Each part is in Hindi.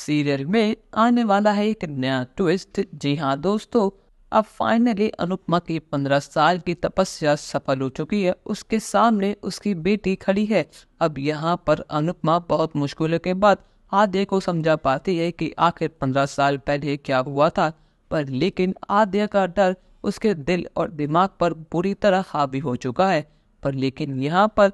सीरियल में आने वाला है एक नया ट्विस्ट। जी हाँ दोस्तों, अब फाइनली अनुपमा की 15 साल की तपस्या सफल हो चुकी है। उसके सामने उसकी बेटी खड़ी है। अब यहाँ पर अनुपमा बहुत मुश्किलों के बाद आद्या को समझा पाती है कि आखिर 15 साल पहले क्या हुआ था। पर लेकिन आद्या का डर उसके दिल और दिमाग पर पूरी तरह हावी हो चुका है। पर लेकिन यहाँ पर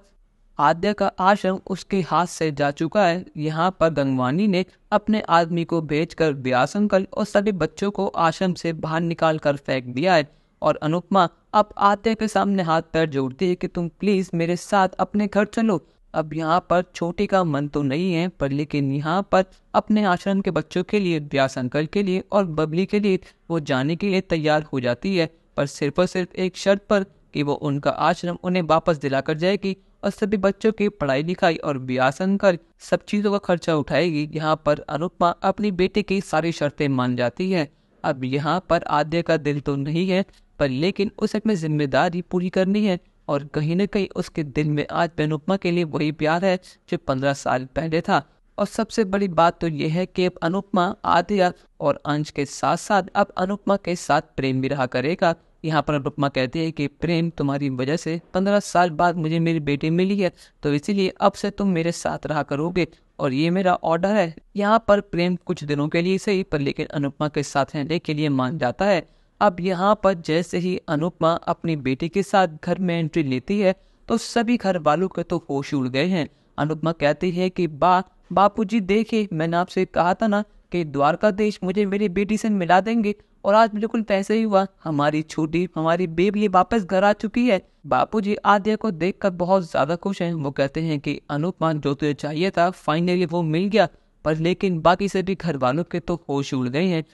आद्या का आश्रम उसके हाथ से जा चुका है। यहाँ पर गंगवानी ने अपने आदमी को भेजकर व्यास अंकल और सभी बच्चों को आश्रम से बाहर निकाल कर फेंक दिया है। और अनुपमा अब आद्या के सामने हाथ पैर जोड़ती है कि तुम प्लीज मेरे साथ अपने घर चलो। अब यहाँ पर छोटी का मन तो नहीं है, पर लेकिन यहाँ पर अपने आश्रम के बच्चों के लिए, व्यास अंकल के लिए और बबली के लिए वो जाने के लिए तैयार हो जाती है। पर सिर्फ और सिर्फ एक शर्त पर कि वो उनका आश्रम उन्हें वापस दिलाकर जाएगी और सभी बच्चों की पढ़ाई लिखाई और व्यास अंकल सब चीजों का खर्चा उठाएगी। यहाँ पर अनुपमा अपनी बेटे की सारी शर्तें मान जाती है। अब यहाँ पर आद्या का दिल तो नहीं है, पर लेकिन उसे अपनी जिम्मेदारी पूरी करनी है। और कहीं न कहीं उसके दिल में आज भी अनुपमा के लिए वही प्यार है जो 15 साल पहले था। और सबसे बड़ी बात तो यह है कि अब अनुपमा आद्या और अंश के साथ साथ अब अनुपमा के साथ प्रेम भी रहा करेगा। यहाँ पर अनुपमा कहती है कि प्रेम, तुम्हारी वजह से 15 साल बाद मुझे मेरी बेटी मिली है, तो इसीलिए अब से तुम मेरे साथ रहा करोगे और ये मेरा ऑर्डर है। यहाँ पर प्रेम कुछ दिनों के लिए सही, पर लेकिन अनुपमा के साथ रहने के लिए मान जाता है। अब यहाँ पर जैसे ही अनुपमा अपनी बेटी के साथ घर में एंट्री लेती है तो सभी घर वालों के तो होश उड़ गए हैं। अनुपमा कहती है कि बापूजी देखिए, मैंने आपसे कहा था ना कि द्वारकाधीश मुझे मेरी बेटी से मिला देंगे, और आज बिल्कुल वैसे ही हुआ। हमारी बेबी वापस घर आ चुकी है। बापूजी आद्या को देखकर बहुत ज्यादा खुश हैं। वो कहते हैं कि अनुपमा, जो तुझे चाहिए था फाइनली वो मिल गया। पर लेकिन बाकी सभी घर वालों के तो होश उड़ गए हैं,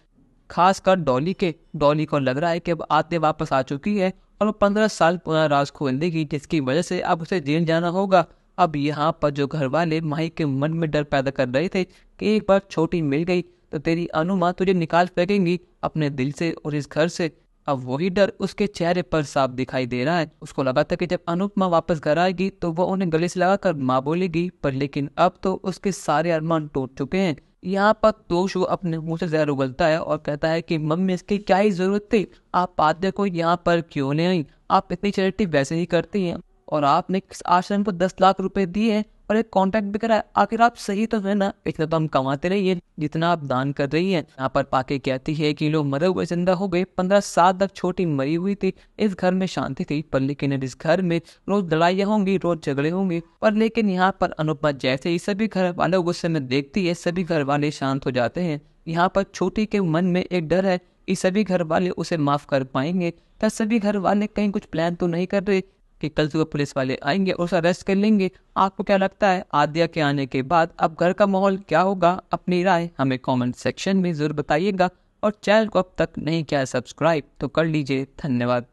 खासकर डॉली को लग रहा है कि अब आद्या वापस आ चुकी है और वो 15 साल पूरा राज खोल देगी, जिसकी वजह से अब उसे जेल जाना होगा। अब यहाँ पर जो घर वाले माही के मन में डर पैदा कर रहे थे कि एक बार छोटी मिल गई तो तेरी अनुमा तुझे निकाल फेंकेंगी अपने दिल से और इस घर से, अब वही डर उसके चेहरे पर साफ दिखाई दे रहा है। उसको लगा था कि जब अनुपमा वापस घर आएगी तो वो उन्हें गले से लगाकर माँ बोलेगी, पर लेकिन अब तो उसके सारे अरमान टूट चुके हैं। यहाँ पर तोशु अपने मुंह से जहर उगलता है और कहता है कि मम्मी, इसकी क्या ही जरूरत थी, आप आद्या को यहाँ पर क्यों ले आई? आप इतनी चैरिटी वैसे ही करती हैं और आपने इस आश्रम को 10 लाख रुपए दिए हैं और एक कॉन्ट्रैक्ट भी करा है। आखिर आप सही तो है ना? इतना तो हम कमाते रहिए जितना आप दान कर रही हैं। यहाँ पर पाके कहती है कि लोग मरे हुए जिंदा हो गए, 15 साल तक छोटी मरी हुई थी, इस घर में शांति थी, पर लेकिन इस घर में रोज लड़ाइयाँ होंगी, रोज झगड़े होंगे। पर लेकिन यहाँ पर अनुपमा जैसे ही सभी घर वालों गुस्से में देखती है, सभी घर वाले शांत हो जाते हैं। यहाँ पर छोटी के मन में एक डर है कि सभी घर वाले उसे माफ कर पाएंगे। क्या सभी घर वाले कहीं कुछ प्लान तो नहीं कर रहे कि कल सुबह पुलिस वाले आएंगे और उसे अरेस्ट कर लेंगे? आपको क्या लगता है आद्या के आने के बाद अब घर का माहौल क्या होगा? अपनी राय हमें कमेंट सेक्शन में जरूर बताइएगा और चैनल को अब तक नहीं किया सब्सक्राइब तो कर लीजिए। धन्यवाद।